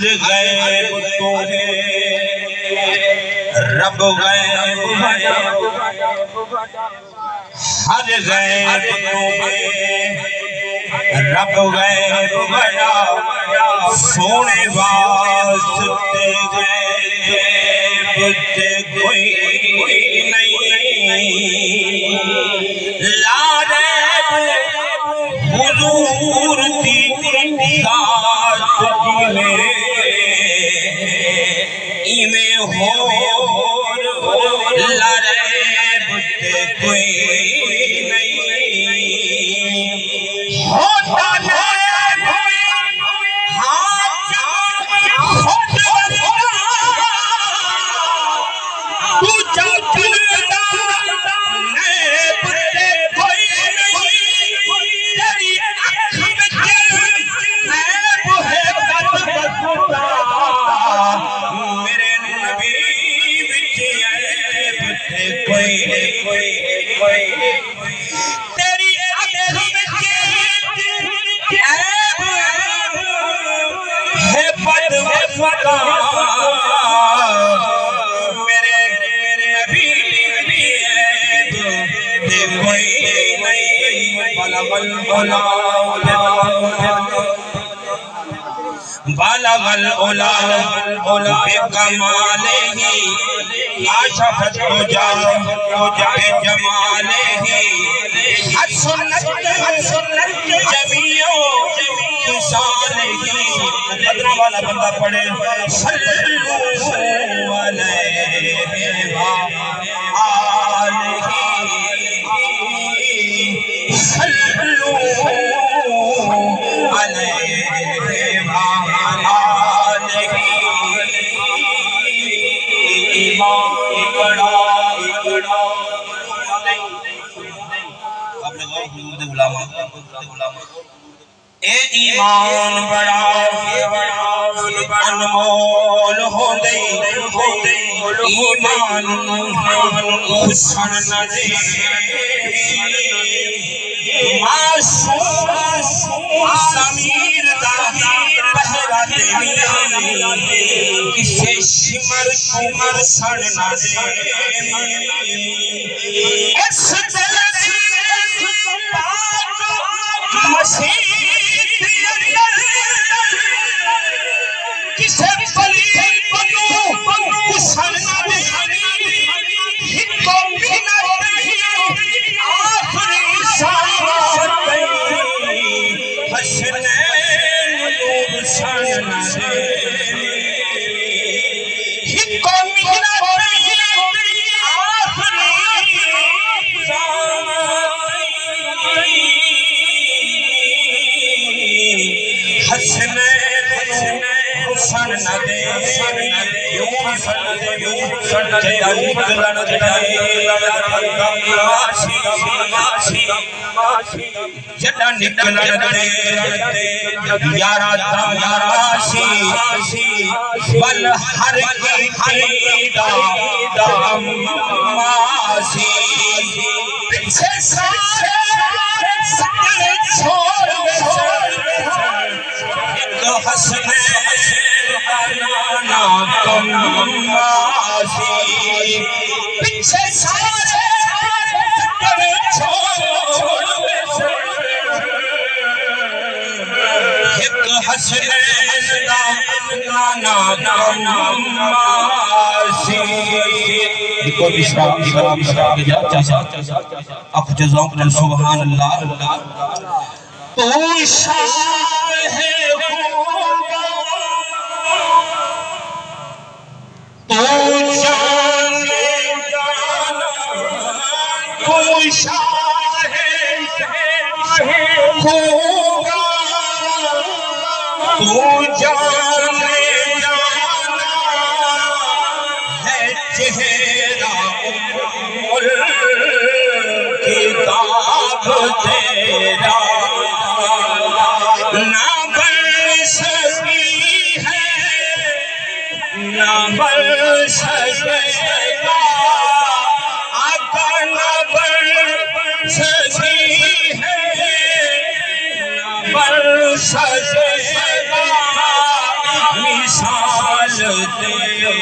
ہر غیب تو ہے رب غیب بنا ہر غیب تو ہے رب غیب بنا سونے واسطے غیب تے کوئی نہیں لا ریب حضور دی ذات ایمیں ہو لا ریب تے کوئی بالغ العلا بکمالہ کاشفت الدجی بجمالہ حسنت جمیع خصالہ قدرہ والا بندہ پڑھے صلو علیہ وآلہ صلو علیہ اے ایمان بڑا انمول ہو دئی ایمان خسن نہ دے معصوم ضمیر دا پہرا دینی کسے شمر سن نہ دے اس دل مسیح کسے پلی بنو کسن نہ دے ہتو منت آخری ساتھ حسنین نور سن نہ دے ہتو منت سن نہ دے یوں سن دے جدا نکلن دے یارا دماشی بل ہر کی دماشی پیچھے سارے سارے چھوڑ ایک حسنے کماسی پیچھے سارے چھوڑ ایک حسنین نانا کماسی کوئی بشرا کے جا اپ جزاؤں پر سبحان اللہ تو شاہ ہے تو جانے جانا کوئی شاہ ہوگا تو جانے جانا ہے چہرہ کتاب تیرا نہ بن سکی ہے نہ بن سکے گا آقا نہ بن سکی ہے نہ بن سکے گا مثال تیری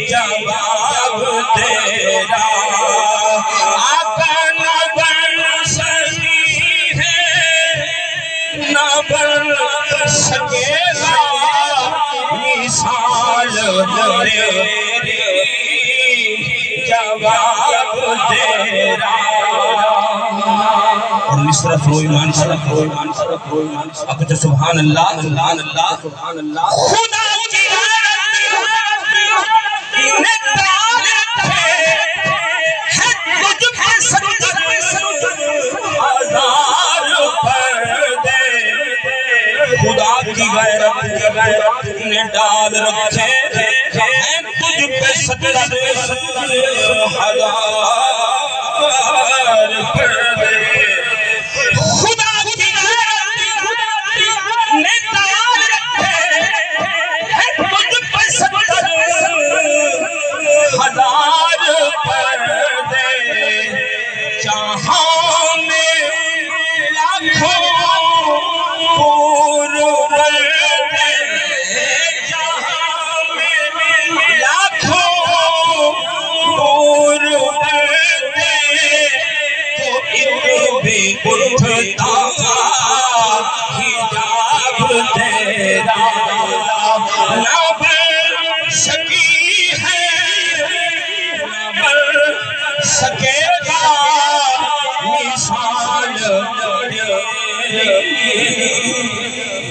جواب تیرا آقا نہ بن سکی ہے نہ بن سکے گا مثال تیری جواب تیرا اور اس طرف روئی مان شرف روئی مان شرف روئی مان شرف اب جو سبحان اللہ سبحان اللہ سبحان اللہ خدا کی غیرت نے ڈال رکھے ہے تجھ پہ ستر ہزار پردے خدا کی غیرت نے ڈال رکھے ہے تجھ پہ ستر ہزار پردے اٹھتا حجاب تیرا نہ بن سکی ہے نہ بن سکے گا مثال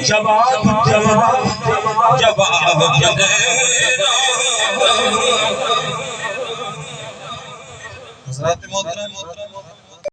جواب جواب جواب حضرات محترم